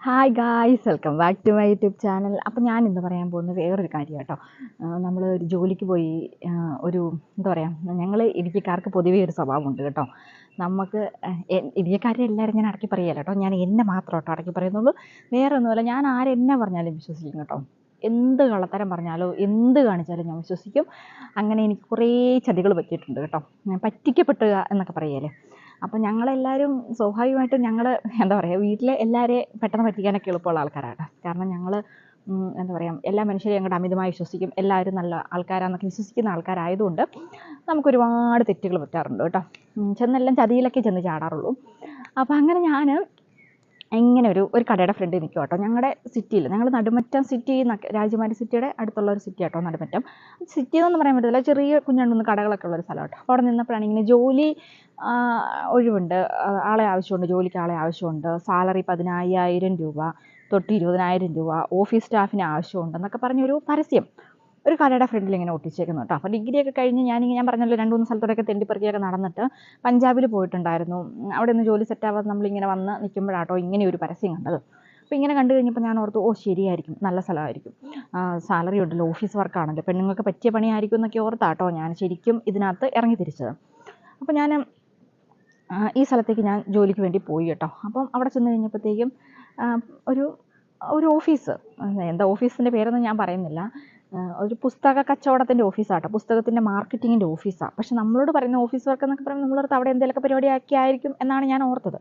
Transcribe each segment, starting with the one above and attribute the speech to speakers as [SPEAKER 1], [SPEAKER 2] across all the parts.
[SPEAKER 1] Hi guys, welcome back to my YouTube channel. അപ്പോൾ ഞാൻ ഇന്ന് പറയാൻ പോകുന്നത് വേറൊരു കാര്യം കേട്ടോ. നമ്മൾ ഒരു ജോലിക്ക് പോയി ഒരു എന്താ പറയുക, ഞങ്ങൾ ഇടുക്കിക്കാർക്ക് പൊതുവേ ഒരു സ്വഭാവമുണ്ട് കേട്ടോ. നമുക്ക് ഇടുക്കിക്കാരെ എല്ലാവരും ഞാൻ അടക്കി പറയുകയല്ല കേട്ടോ, ഞാൻ എന്നെ മാത്രം കേട്ടോ അടക്കി പറയുന്നുള്ളൂ. വേറെ ഒന്നുമല്ല, ഞാൻ ആരെന്നെ പറഞ്ഞാലും വിശ്വസിക്കും കേട്ടോ. എന്ത് കള്ളത്തരം പറഞ്ഞാലോ എന്ത് കാണിച്ചാലും ഞാൻ വിശ്വസിക്കും. അങ്ങനെ എനിക്ക് കുറേ ചതികൾ പറ്റിയിട്ടുണ്ട് കേട്ടോ. ഞാൻ പറ്റിക്കപ്പെടുക എന്നൊക്കെ പറയുകയല്ലേ. അപ്പം ഞങ്ങളെല്ലാവരും സ്വാഭാവികമായിട്ടും ഞങ്ങൾ എന്താ പറയുക, വീട്ടിലെ എല്ലാവരെയും പെട്ടെന്ന് പറ്റിക്കാനൊക്കെ എളുപ്പമുള്ള ആൾക്കാരാണ്. കാരണം ഞങ്ങൾ എന്താ പറയുക, എല്ലാ മനുഷ്യരെയും അങ്ങോട്ട് അമിതമായി വിശ്വസിക്കും. എല്ലാവരും നല്ല ആൾക്കാരാണെന്നൊക്കെ വിശ്വസിക്കുന്ന ആൾക്കാരായതുകൊണ്ട് നമുക്കൊരുപാട് തെറ്റുകൾ പറ്റാറുണ്ട് കേട്ടോ. ചെന്നെല്ലാം ചതിയിലൊക്കെ ചെന്ന് ചാടാറുള്ളൂ. അപ്പോൾ അങ്ങനെ ഞാൻ ഇങ്ങനെ ഒരു കടയുടെ ഫ്രണ്ടിൽ നിൽക്കും കേട്ടോ. ഞങ്ങളുടെ സിറ്റിയിൽ, ഞങ്ങൾ നടുമറ്റം സിറ്റി, രാജകുമാരി സിറ്റിയുടെ അടുത്തുള്ള ഒരു സിറ്റി കേട്ടോ നടുമറ്റം. സിറ്റി എന്നൊന്നും പറയാൻ പറ്റില്ല, ചെറിയ കുഞ്ഞുണ്ട് കടകളൊക്കെ ഉള്ളൊരു സ്ഥലം കേട്ടോ. അവിടെ നിന്നപ്പോഴാണ് ഇങ്ങനെ ജോലി ഒഴിവുണ്ട്, ആളെ ആവശ്യമുണ്ട്, ജോലിക്ക് ആളെ ആവശ്യമുണ്ട്, സാലറി 15,000 രൂപ തൊട്ട് 20,000 രൂപ, ഓഫീസ് സ്റ്റാഫിന് ആവശ്യമുണ്ടെന്നൊക്കെ പറഞ്ഞൊരു പരസ്യം ഒരു കടയുടെ ഫ്രണ്ടിൽ ഇങ്ങനെ ഒട്ടിച്ചേക്കുന്നു കേട്ടോ. അപ്പോൾ ഡിഗ്രിയൊക്കെ കഴിഞ്ഞ് ഞാൻ പറഞ്ഞല്ലോ 2-3 സ്ഥലത്തോടൊക്കെ തെണ്ടിപ്പറിക്കൊക്കെ നടന്നിട്ട് പഞ്ചാബിൽ പോയിട്ടുണ്ടായിരുന്നു. അവിടെ നിന്ന് ജോലി സെറ്റാവാതെ നമ്മളിങ്ങനെ വന്ന് നിൽക്കുമ്പോഴാട്ടോ ഇങ്ങനെ ഒരു പരസ്യം കണ്ടത്. അപ്പോൾ ഇങ്ങനെ കണ്ടു കഴിഞ്ഞപ്പോൾ ഞാൻ ഓർത്തു, ഓ ശരിയായിരിക്കും, നല്ല സ്ഥലമായിരിക്കും, സാലറി ഉണ്ടല്ലോ, ഓഫീസ് വർക്കാണല്ലോ, പെണ്ണുങ്ങൾക്ക് പറ്റിയ പണിയായിരിക്കും എന്നൊക്കെ ഓർത്താട്ടോ ഞാൻ ശരിക്കും ഇതിനകത്ത് ഇറങ്ങി തിരിച്ചത്. അപ്പോൾ ഞാൻ ഈ സ്ഥലത്തേക്ക് ഞാൻ ജോലിക്ക് വേണ്ടി പോയി കേട്ടോ. അപ്പം അവിടെ ചെന്ന് കഴിഞ്ഞപ്പോഴത്തേക്കും ഒരു ഓഫീസ്, എന്താ ഓഫീസിൻ്റെ പേരൊന്നും ഞാൻ പറയുന്നില്ല, ഒരു പുസ്തക കച്ചവടത്തിൻ്റെ ഓഫീസാട്ടോ, പുസ്തകത്തിൻ്റെ മാർക്കറ്റിങ്ങിൻ്റെ ഓഫീസാണ്. പക്ഷെ നമ്മളോട് പറയുന്ന ഓഫീസ് വർക്ക് എന്നൊക്കെ പറയുമ്പോൾ നമ്മളോർത്ത് അവിടെ എന്തെങ്കിലുമൊക്കെ പരിപാടിയാക്കി ആയിരിക്കും എന്നാണ് ഞാൻ ഓർത്തത്.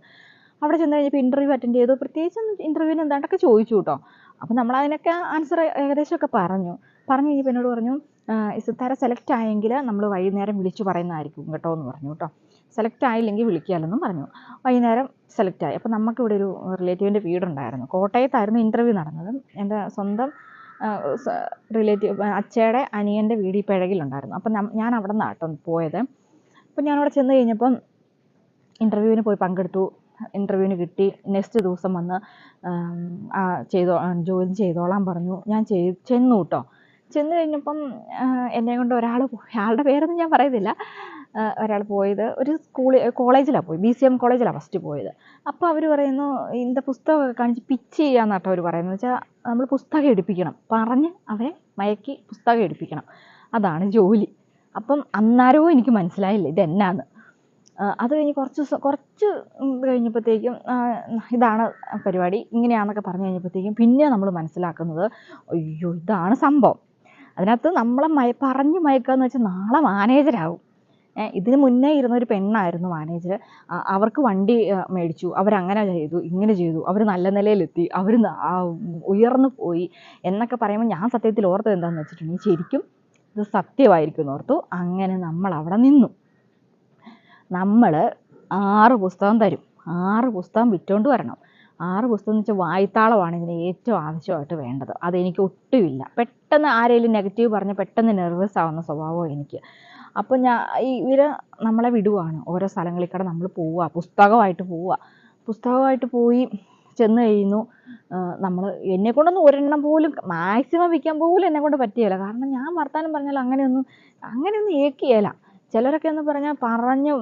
[SPEAKER 1] അവിടെ ചെന്ന് കഴിഞ്ഞപ്പോൾ ഇൻ്റർവ്യൂ അറ്റൻഡ് ചെയ്തു. പ്രത്യേകിച്ച് ഇൻ്റർവ്യൂവിന് എന്താണ്ടൊക്കെ ചോദിച്ചു കേട്ടോ. അപ്പോൾ നമ്മളതിനൊക്കെ ആൻസർ ഏകദേശമൊക്കെ പറഞ്ഞു കഴിഞ്ഞപ്പോൾ എന്നോട് പറഞ്ഞു, ഇത്തര സെലക്ട് ആയെങ്കിൽ നമ്മൾ വൈകുന്നേരം വിളിച്ചു പറയുന്നതായിരിക്കും കേട്ടോ എന്ന് പറഞ്ഞു കേട്ടോ. സെലക്ട് ആയില്ലെങ്കിൽ വിളിക്കാമെന്നും പറഞ്ഞു. വൈകുന്നേരം സെലക്ട് ആയി. അപ്പോൾ നമുക്കിവിടെ ഒരു റിലേറ്റീവിൻ്റെ വീടുണ്ടായിരുന്നു, കോട്ടയത്തായിരുന്നു ഇൻ്റർവ്യൂ നടന്നത്. എൻ്റെ സ്വന്തം റിലേറ്റീവ് അച്ഛയുടെ അനിയൻ്റെ വീട് ഈ പിഴകിലുണ്ടായിരുന്നു. അപ്പം ഞാൻ അവിടെ നിന്നാട്ടോ പോയത്. അപ്പം ഞാനവിടെ ചെന്ന് കഴിഞ്ഞപ്പം ഇൻ്റർവ്യൂവിന് പോയി പങ്കെടുത്തു. ഇൻ്റർവ്യൂവിന് കിട്ടി. നെക്സ്റ്റ് ദിവസം വന്ന് ജോയിൻ ചെയ്തോളാൻ പറഞ്ഞു. ഞാൻ ചെന്നു കേട്ടോ. ചെന്ന് കഴിഞ്ഞപ്പം എന്നെ കൊണ്ട് ആളുടെ പേരൊന്നും ഞാൻ പറയുന്നില്ല, ഒരാൾ പോയത് ഒരു കോളേജിലാണ് പോയി, BCM കോളേജിലാണ് ഫസ്റ്റ് പോയത്. അപ്പോൾ അവർ പറയുന്നു, ഇതിൻ്റെ പുസ്തകമൊക്കെ കാണിച്ച് പിച്ച് ചെയ്യാന്ന് കേട്ടോ അവർ പറയുന്നത്. വെച്ചാൽ നമ്മൾ പുസ്തകം എടുപ്പിക്കണം, പറഞ്ഞ് അവരെ മയക്കി പുസ്തകം എടുപ്പിക്കണം, അതാണ് ജോലി. അപ്പം അന്നേരവും എനിക്ക് മനസ്സിലായില്ല ഇതെന്നാന്ന്. അത് കഴിഞ്ഞ് കുറച്ച് കഴിഞ്ഞപ്പോഴത്തേക്കും ഇതാണ് പരിപാടി, ഇങ്ങനെയാണെന്നൊക്കെ പറഞ്ഞു കഴിഞ്ഞപ്പോഴത്തേക്കും പിന്നെ നമ്മൾ മനസ്സിലാക്കുന്നത്, അയ്യോ ഇതാണ് സംഭവം. അതിനകത്ത് നമ്മളെ പറഞ്ഞ് മയക്കാന്ന് വെച്ചാൽ നാളെ മാനേജരാകും. ഇതിന് മുന്നേ ഇരുന്നൊരു പെണ്ണായിരുന്നു മാനേജർ. അവർക്ക് വണ്ടി മേടിച്ചു, അവരങ്ങനെ ചെയ്തു, ഇങ്ങനെ ചെയ്തു, അവർ നല്ല നിലയിലെത്തി, അവർ ഉയർന്നു പോയി എന്നൊക്കെ പറയുമ്പോൾ ഞാൻ സത്യത്തിൽ ഓർത്തത് എന്താണെന്ന് വെച്ചിട്ടുണ്ടെങ്കിൽ ശരിക്കും ഇത് സത്യമായിരിക്കും എന്ന് ഓർത്തു. അങ്ങനെ നമ്മൾ അവിടെ നിന്നു. നമ്മൾ 6 പുസ്തകം തരും, 6 പുസ്തകം വിറ്റുകൊണ്ട് വരണം. 6 പുസ്തകം എന്ന് വെച്ചാൽ വായ്ത്താളമാണ് ഇതിന് ഏറ്റവും ആവശ്യമായിട്ട് വേണ്ടത്. അതെനിക്ക് ഒട്ടുമില്ല. പെട്ടെന്ന് ആരെങ്കിലും നെഗറ്റീവ് പറഞ്ഞ് പെട്ടെന്ന് നെർവസ് ആവുന്ന സ്വഭാവം എനിക്ക്. അപ്പോൾ ഇവർ നമ്മളെ വിടുവാണ്, ഓരോ സ്ഥലങ്ങളിൽ കൂടെ നമ്മൾ പോവുക, പുസ്തകമായിട്ട് പോയി ചെന്ന് കഴിയുന്നു. നമ്മൾ എന്നെക്കൊണ്ടൊന്നും ഒരെണ്ണം പോലും മാക്സിമം വിൽക്കാൻ പോലും എന്നെക്കൊണ്ട് പറ്റുകയില്ല. കാരണം ഞാൻ വർത്താനം പറഞ്ഞാൽ അങ്ങനെയൊന്നും ഏക്കിയേല. ചിലരൊക്കെ എന്ന് പറഞ്ഞാൽ പറഞ്ഞ്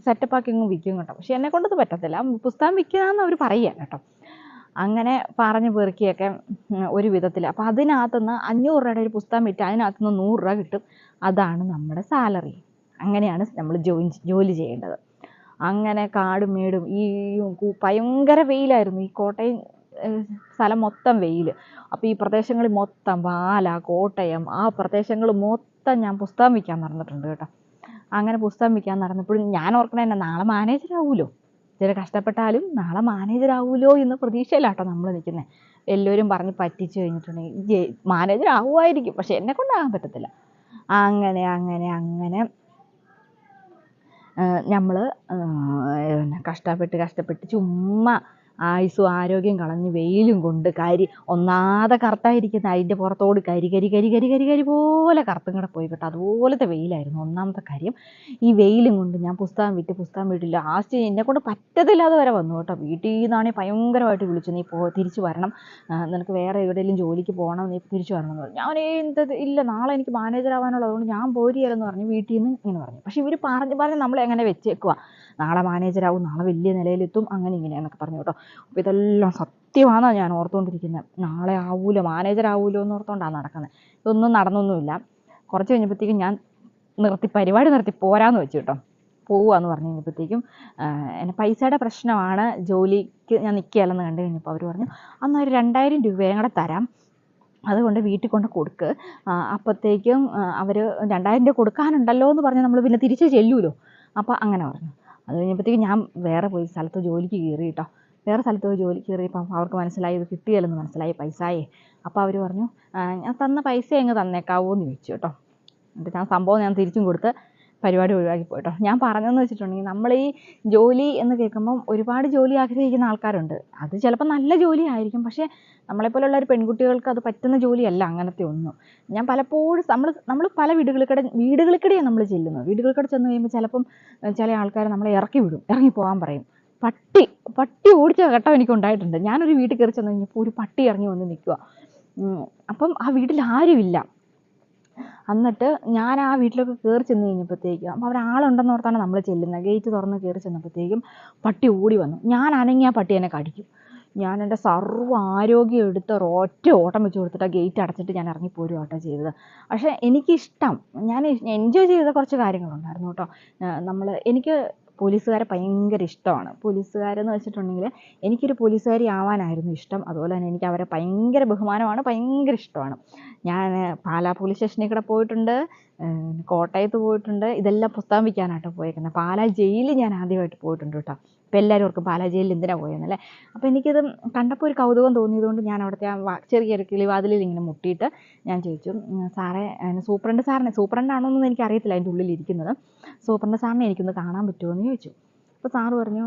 [SPEAKER 1] സെറ്റപ്പാക്കി അങ്ങ് വിൽക്കും കേട്ടോ. പക്ഷെ എന്നെക്കൊണ്ടത് പറ്റത്തില്ല. പുസ്തകം വിൽക്കുകയെന്ന് അവർ പറയുക കേട്ടോ. അങ്ങനെ പറഞ്ഞ് പെറുക്കിയൊക്കെ ഒരു വിധത്തിൽ. അപ്പോൾ അതിനകത്തുനിന്ന് 500 രൂപയുടെ ഒരു പുസ്തകം വിറ്റ് അതിനകത്തുനിന്ന് 100 രൂപ കിട്ടും. അതാണ് നമ്മുടെ സാലറി. അങ്ങനെയാണ് നമ്മൾ ജോലി ചെയ്യേണ്ടത്. അങ്ങനെ കാടും മേടും ഈ ഭയങ്കര വെയിലായിരുന്നു. ഈ കോട്ടയം സ്ഥലം മൊത്തം വെയിൽ. അപ്പോൾ ഈ പ്രദേശങ്ങളിൽ മൊത്തം പാല, കോട്ടയം, ആ പ്രദേശങ്ങൾ മൊത്തം ഞാൻ പുസ്തകം വിൽക്കാൻ നടന്നിട്ടുണ്ട് കേട്ടോ. അങ്ങനെ പുസ്തകം വിൽക്കാൻ നടന്നപ്പോഴും ഞാൻ ഓർക്കണേ, എന്നെ നാളെ മാനേജരാകുമല്ലോ, ചില കഷ്ടപ്പെട്ടാലും നാളെ മാനേജരാകുമല്ലോ എന്ന പ്രതീക്ഷയിലാട്ടോ നമ്മൾ നിൽക്കുന്നത്. എല്ലാവരും പറഞ്ഞ് പറ്റിച്ച് കഴിഞ്ഞിട്ടുണ്ടെങ്കിൽ മാനേജരാകുമായിരിക്കും, പക്ഷെ എന്നെക്കൊണ്ടാകാൻ പറ്റത്തില്ല. അങ്ങനെ നമ്മൾ കഷ്ടപ്പെട്ട് ചുമ്മാ ആയുസ്സും ആരോഗ്യം കളഞ്ഞ് വെയിലും കൊണ്ട് ഒന്നാതെ കറുത്തായിരിക്കുന്ന അതിൻ്റെ പുറത്തോട് കരി പോലെ കറുത്തും കൂടെ പോയി കേട്ടോ. അതുപോലത്തെ വെയിലായിരുന്നു ഒന്നാമത്തെ കാര്യം. ഈ വെയിലും കൊണ്ട് ഞാൻ പുസ്തകം വിട്ട് ലാസ്റ്റ് എന്നെക്കൊണ്ട് പറ്റത്തില്ലാതെ വരെ വന്നു കേട്ടോ. വീട്ടിൽ നിന്നാണെങ്കിൽ ഭയങ്കരമായിട്ട് വിളിച്ചു, നീ തിരിച്ചു വരണം, നിനക്ക് വേറെ എവിടെയെങ്കിലും ജോലിക്ക് പോകണം, നീ തിരിച്ചു വരണം എന്ന് പറഞ്ഞു. ഞാൻ ഇല്ല, നാളെ എനിക്ക് മാനേജറാവാനുള്ളത്, അതുകൊണ്ട് ഞാൻ പോരികയെന്ന് പറഞ്ഞു വീട്ടിൽ നിന്ന് ഇങ്ങനെ പറഞ്ഞു. പക്ഷെ ഇവർ പറഞ്ഞ് നമ്മളെങ്ങനെ വെച്ചേക്കുക, നാളെ മാനേജരാകും, നാളെ വലിയ നിലയിലെത്തും, അങ്ങനെ ഇങ്ങനെയാന്നൊക്കെ പറഞ്ഞു കേട്ടോ. അപ്പോൾ ഇതെല്ലാം സത്യമാണെന്നാണ് ഞാൻ ഓർത്തുകൊണ്ടിരിക്കുന്നത്. നാളെ ആവൂലോ, മാനേജർ ആവൂലോ എന്ന് ഓർത്തുകൊണ്ടാണ് നടക്കുന്നത്. ഇതൊന്നും നടന്നൊന്നുമില്ല. കുറച്ച് കഴിഞ്ഞപ്പോഴത്തേക്കും ഞാൻ പരിപാടി നിർത്തി പോരാന്ന് വെച്ചു കേട്ടോ. പോവാന്ന് പറഞ്ഞു കഴിഞ്ഞപ്പോഴത്തേക്കും എന്നെ പൈസയുടെ പ്രശ്നമാണ്, ജോലിക്ക് ഞാൻ നിൽക്കുകയല്ലെന്ന് കണ്ടു കഴിഞ്ഞപ്പോൾ അവർ പറഞ്ഞു അന്ന് ഒരു 2000 രൂപയും കൂടെ തരാം, അതുകൊണ്ട് വീട്ടിൽ കൊണ്ട് കൊടുക്ക്. അപ്പോഴത്തേക്കും അവർ 2000 രൂപ കൊടുക്കാനുണ്ടല്ലോ എന്ന് പറഞ്ഞ് നമ്മൾ പിന്നെ തിരിച്ച് ചെല്ലുമല്ലോ. അപ്പോൾ അങ്ങനെ പറഞ്ഞു. അത് കഴിഞ്ഞപ്പോഴത്തേക്കും ഞാൻ വേറെ പോയി സ്ഥലത്ത് ജോലിക്ക് കയറി കേട്ടോ. വേറെ സ്ഥലത്ത് പോയി ജോലിക്ക് കയറിയപ്പോൾ അവർക്ക് മനസ്സിലായി ഇത് കിട്ടിയല്ലെന്ന് മനസ്സിലായി പൈസയെ. അപ്പോൾ അവർ പറഞ്ഞു ഞാൻ തന്ന പൈസ അങ്ങ് തന്നേക്കാവോ എന്ന് ചോദിച്ചു കേട്ടോ. എന്നിട്ട് ഞാൻ സംഭവം ഞാൻ തിരിച്ചും കൊടുത്ത് പരിപാടി ഒഴിവാക്കി പോയിട്ടോ. ഞാൻ പറഞ്ഞതെന്ന് വെച്ചിട്ടുണ്ടെങ്കിൽ നമ്മൾ ഈ ജോലി എന്ന് കേൾക്കുമ്പം ഒരുപാട് ജോലി ആഗ്രഹിക്കുന്ന ആൾക്കാരുണ്ട്. അത് ചിലപ്പോൾ നല്ല ജോലി ആയിരിക്കും, പക്ഷേ നമ്മളെപ്പോലുള്ള ഒരു പെൺകുട്ടികൾക്ക് അത് പറ്റുന്ന ജോലിയല്ല അങ്ങനത്തെ ഒന്നും. ഞാൻ പലപ്പോഴും നമ്മൾ പല വീടുകൾക്കിടെയാണ് നമ്മൾ ചെല്ലുന്നത്. വീടുകൾക്കിടെ ചെന്ന് കഴിയുമ്പോൾ ചിലപ്പം ചില ആൾക്കാർ നമ്മളെ ഇറക്കി വിടും, ഇറങ്ങി പോകാൻ പറയും. പട്ടി ഓടിച്ച ഘട്ടം എനിക്ക് ഉണ്ടായിട്ടുണ്ട്. ഞാനൊരു വീട്ടിൽ കയറി ചെന്ന് കഴിഞ്ഞപ്പോൾ ഒരു പട്ടി ഇറങ്ങി വന്ന് നിൽക്കുക. അപ്പം ആ വീട്ടിൽ ആരുമില്ല. എന്നിട്ട് ഞാൻ ആ വീട്ടിലൊക്കെ കയറി ചെന്ന് കഴിഞ്ഞപ്പോഴത്തേക്കും അപ്പോൾ അവിടെ ആളുണ്ടെന്ന് ഓർത്താണ് നമ്മൾ ചെല്ലുന്നത്. ഗേറ്റ് തുറന്ന് കയറി ചെന്നപ്പോഴത്തേക്കും പട്ടി ഓടി വന്നു. ഞാൻ അനങ്ങിയ പട്ടി എന്നെ കടിക്കും. ഞാൻ എൻ്റെ സർവ്വ ആരോഗ്യം എടുത്ത് ഒരൊറ്റ ഓട്ടം വെച്ച് കൊടുത്തിട്ട് ആ ഗേറ്റ് അടച്ചിട്ട് ഞാൻ ഇറങ്ങിപ്പോരും കേട്ടോ ചെയ്തത്. പക്ഷേ എനിക്കിഷ്ടം, ഞാൻ എൻജോയ് ചെയ്ത കുറച്ച് കാര്യങ്ങളുണ്ടായിരുന്നു കേട്ടോ. എനിക്ക് പോലീസുകാരെ ഭയങ്കര ഇഷ്ടമാണ്. പോലീസുകാരെന്ന് വെച്ചിട്ടുണ്ടെങ്കിൽ എനിക്കൊരു പോലീസുകാരി ആവാനായിരുന്നു ഇഷ്ടം. അതുപോലെ തന്നെ എനിക്ക് അവരെ ഭയങ്കര ബഹുമാനമാണ്, ഭയങ്കര ഇഷ്ടമാണ്. ഞാൻ പാലാ പോലീസ് സ്റ്റേഷനിൽ കൂടെ പോയിട്ടുണ്ട്, കോട്ടയത്ത് പോയിട്ടുണ്ട്. ഇതെല്ലാം പുസ്തകം വിൽക്കാനാട്ടോ പോയേക്കുന്നത്. പാലാ ജയിലിൽ ഞാൻ ആദ്യമായിട്ട് പോയിട്ടുണ്ട് കേട്ടോ. അപ്പോൾ എല്ലാവരും ഓർക്കും പാലാ ജയിലിൽ എന്തിനാണ് പോയെന്നല്ലേ. അപ്പോൾ എനിക്കിത് കണ്ടപ്പോൾ ഒരു കൗതുകം തോന്നിയതുകൊണ്ട് ഞാൻ അവിടുത്തെ ആ ചെറിയൊരു കിളിവാതിലിൽ ഇങ്ങനെ മുട്ടിയിട്ട് ഞാൻ ചോദിച്ചു, സാറേ സൂപ്രണ്ടാണോയെന്നൊന്നും എനിക്കറിയത്തില്ല അതിൻ്റെ ഉള്ളിലിരിക്കുന്നത്, സൂപ്രണ്ട് സാറിനെ എനിക്കൊന്ന് കാണാൻ പറ്റുമോ എന്ന് ചോദിച്ചു. അപ്പോൾ സാറ് പറഞ്ഞു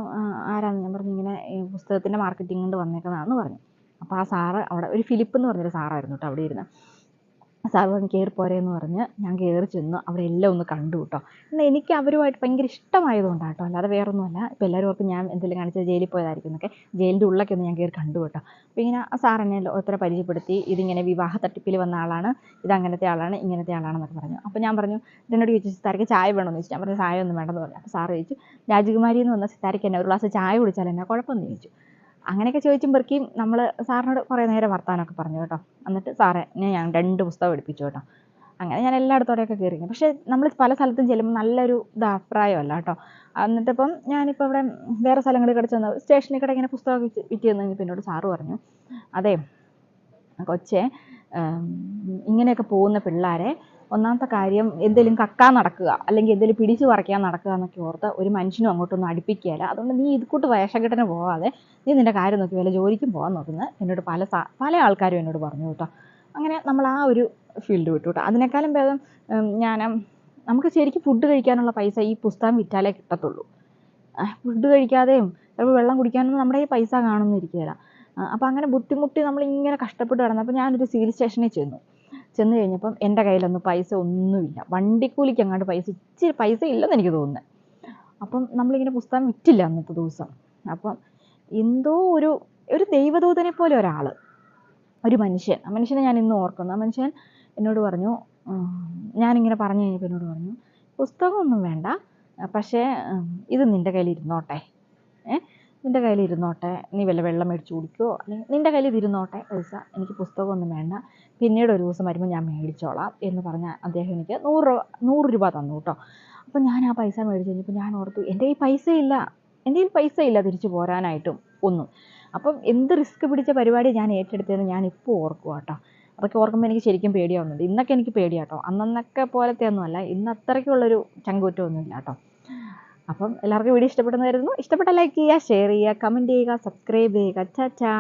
[SPEAKER 1] ആരാന്ന്. ഞാൻ പറഞ്ഞു ഇങ്ങനെ ഈ പുസ്തകത്തിൻ്റെ മാർക്കറ്റിംഗ് കൊണ്ട് വന്നേക്കുന്നതാണെന്ന് പറഞ്ഞു. അപ്പോൾ ആ സാറ് അവിടെ ഒരു ഫിലിപ്പ് എന്ന് പറഞ്ഞൊരു സാറായിരുന്നു കേട്ടോ അവിടെ ഇരുന്ന്. സാറ് പറഞ്ഞ് കയറി പോരേന്ന് പറഞ്ഞ് ഞാൻ കയറി ചെന്നു. അവിടെ എല്ലാം ഒന്ന് കണ്ടു കേട്ടോ. എന്നാൽ എനിക്ക് അവരുമായിട്ട് ഭയങ്കര ഇഷ്ടമായതുകൊണ്ടാണ് കേട്ടോ, അല്ലാതെ വേറൊന്നുമല്ല. ഇപ്പോൾ എല്ലാവരും ഓർക്കും ഞാൻ എന്തെങ്കിലും കാണിച്ചാൽ ജയിലിൽ പോയതായിരിക്കും എന്നൊക്കെ. ജയിലിൻ്റെ ഉള്ളിലൊക്കെ ഒന്ന് ഞാൻ കയറി കണ്ടു കേട്ടോ. അപ്പോൾ ഇങ്ങനെ ആ സാർ എന്നെ ഓരോരുത്തരെ പരിചയപ്പെടുത്തി. ഇതിങ്ങനെ വിവാഹ തട്ടിപ്പിൽ വന്ന ആളാണ്, ഇതങ്ങനത്തെ ആളാണ്, ഇങ്ങനത്തെ ആളാണെന്നൊക്കെ പറഞ്ഞു. അപ്പോൾ ഞാൻ പറഞ്ഞു, എന്നോട് ചോദിച്ചു സിത്താരയ്ക്ക് ചായ വേണമെന്ന് ചോദിച്ചു. ഞാൻ പറഞ്ഞു ചായ ഒന്നും വേണ്ടെന്ന് പറഞ്ഞു. അപ്പോൾ സാറ് ചോദിച്ചു രാജകുമാരി എന്ന് വന്ന സിത്താരയ്ക്ക് എന്നെ ഒരു ഗ്ലാസ് ചായ കുടിച്ചാൽ എന്നാ കുഴപ്പമെന്ന് ചോദിച്ചു. അങ്ങനെയൊക്കെ ചോദിക്കുമ്പോഴേക്കും നമ്മൾ സാറിനോട് കുറേ നേരം വർത്താനമൊക്കെ പറഞ്ഞു കേട്ടോ. എന്നിട്ട് സാറെ ഞാൻ 2 പുസ്തകം എടുപ്പിച്ചു കേട്ടോ. അങ്ങനെ ഞാൻ എല്ലായിടത്തോടെയൊക്കെ കയറി. പക്ഷേ നമ്മൾ പല സ്ഥലത്തും ചെല്ലുമ്പോൾ നല്ലൊരു അഭിപ്രായമല്ല കേട്ടോ. എന്നിട്ടിപ്പം ഞാനിപ്പോൾ ഇവിടെ വേറെ സ്ഥലങ്ങളിൽ കൂടെ ചെന്ന് സ്റ്റേഷനിൽ കൂടെ ഇങ്ങനെ പുസ്തകം വിറ്റ് ചെന്ന് കഴിഞ്ഞപ്പോൾ എന്നോട് സാറ് പറഞ്ഞു, അതെ കൊച്ചേ, ഇങ്ങനെയൊക്കെ പോകുന്ന പിള്ളേരെ ഒന്നാമത്തെ കാര്യം എന്തെങ്കിലും കക്കാൻ നടക്കുക അല്ലെങ്കിൽ എന്തെങ്കിലും പിടിച്ചു പറിക്കാൻ നടക്കുക എന്നൊക്കെ ഓർത്ത് ഒരു മനുഷ്യനും അങ്ങോട്ടൊന്നും അടുപ്പിക്കുകയില്ല. അതുകൊണ്ട് നീ ഇതുകൂട്ട് വേഷക്കെട്ടിന് പോകാതെ നീ നിൻ്റെ കാര്യം നോക്കി വല്ല ജോലിക്കും പോകാൻ നോക്കുന്നത് എന്നോട് പല ആൾക്കാരും എന്നോട് പറഞ്ഞു കേട്ടോ. അങ്ങനെ നമ്മൾ ആ ഒരു ഫീൽഡ് വിട്ടു കേട്ടോ. അതിനേക്കാളും ഭേദം നമുക്ക് ശരിക്കും ഫുഡ് കഴിക്കാനുള്ള പൈസ ഈ പുസ്തകം വിറ്റാലേ കിട്ടത്തുള്ളൂ. ഫുഡ് കഴിക്കാതെയും ചിലപ്പോൾ വെള്ളം കുടിക്കാനൊന്നും നമ്മുടെ ഈ പൈസ കാണുന്നിരിക്കുകയില്ല. അപ്പോൾ അങ്ങനെ ബുദ്ധിമുട്ടി നമ്മളിങ്ങനെ കഷ്ടപ്പെട്ട് കിടന്നപ്പോൾ ഞാനൊരു സിവിൽ സ്റ്റേഷനിൽ ചെന്ന് കഴിഞ്ഞപ്പം എൻ്റെ കയ്യിലൊന്നും പൈസ ഒന്നുമില്ല. വണ്ടിക്കൂലിക്ക് അങ്ങോട്ട് ഇച്ചിരി പൈസ ഇല്ലെന്ന് എനിക്ക് തോന്നുന്നത്. അപ്പം നമ്മളിങ്ങനെ പുസ്തകം വിറ്റില്ല അന്നത്തെ ദിവസം. അപ്പം എന്തോ ഒരു ദൈവദൂതനെ പോലെ ഒരു മനുഷ്യൻ, ആ മനുഷ്യനെ ഞാൻ ഇന്നും ഓർക്കുന്നു. ആ മനുഷ്യൻ എന്നോട് പറഞ്ഞു, ഞാനിങ്ങനെ പറഞ്ഞു കഴിഞ്ഞപ്പോൾ എന്നോട് പറഞ്ഞു, പുസ്തകമൊന്നും വേണ്ട, പക്ഷേ ഇത് നിൻ്റെ കയ്യിലിരുന്നോട്ടെ, നിൻ്റെ കയ്യിലിരുന്നോട്ടെ, നീ വല്ല വെള്ളം മേടിച്ച് കുടിക്കുമോ അല്ലെങ്കിൽ നിൻ്റെ കയ്യിൽ ഇതിരുന്നോട്ടെ പൈസ, എനിക്ക് പുസ്തകമൊന്നും വേണ്ട, പിന്നീട് ഒരു ദിവസം വരുമ്പോൾ ഞാൻ മേടിച്ചോളാം എന്ന് പറഞ്ഞ് അദ്ദേഹം എനിക്ക് 100 രൂപ തന്നു കേട്ടോ. അപ്പോൾ ഞാൻ ആ പൈസ മേടിച്ച് കഴിഞ്ഞപ്പോൾ ഞാൻ ഓർത്തു എൻ്റെ കയ്യിൽ പൈസ ഇല്ല തിരിച്ചു പോരാനായിട്ടും ഒന്നും. അപ്പം എന്ത് റിസ്ക് പിടിച്ച പരിപാടി ഞാൻ ഏറ്റെടുത്തതെന്ന് ഞാനിപ്പോൾ ഓർക്കുക കേട്ടോ. അതൊക്കെ ഓർക്കുമ്പോൾ എനിക്ക് ശരിക്കും പേടിയാവുന്നുണ്ട്. ഇന്നൊക്കെ എനിക്ക് പേടിയാട്ടോ. അന്നൊക്കെ പോലത്തെ ഒന്നുമല്ല, ഇന്ന് അത്രയ്ക്കുള്ളൊരു ചങ്കൂറ്റമൊന്നുമില്ല കേട്ടോ. അപ്പം എല്ലാവർക്കും വീഡിയോ ഇഷ്ടപ്പെടുന്നതായിരുന്നു. ഇഷ്ടപ്പെട്ട ലൈക്ക് ചെയ്യുക, ഷെയർ ചെയ്യുക, കമൻറ്റ് ചെയ്യുക, സബ്സ്ക്രൈബ് ചെയ്യുക. ചാ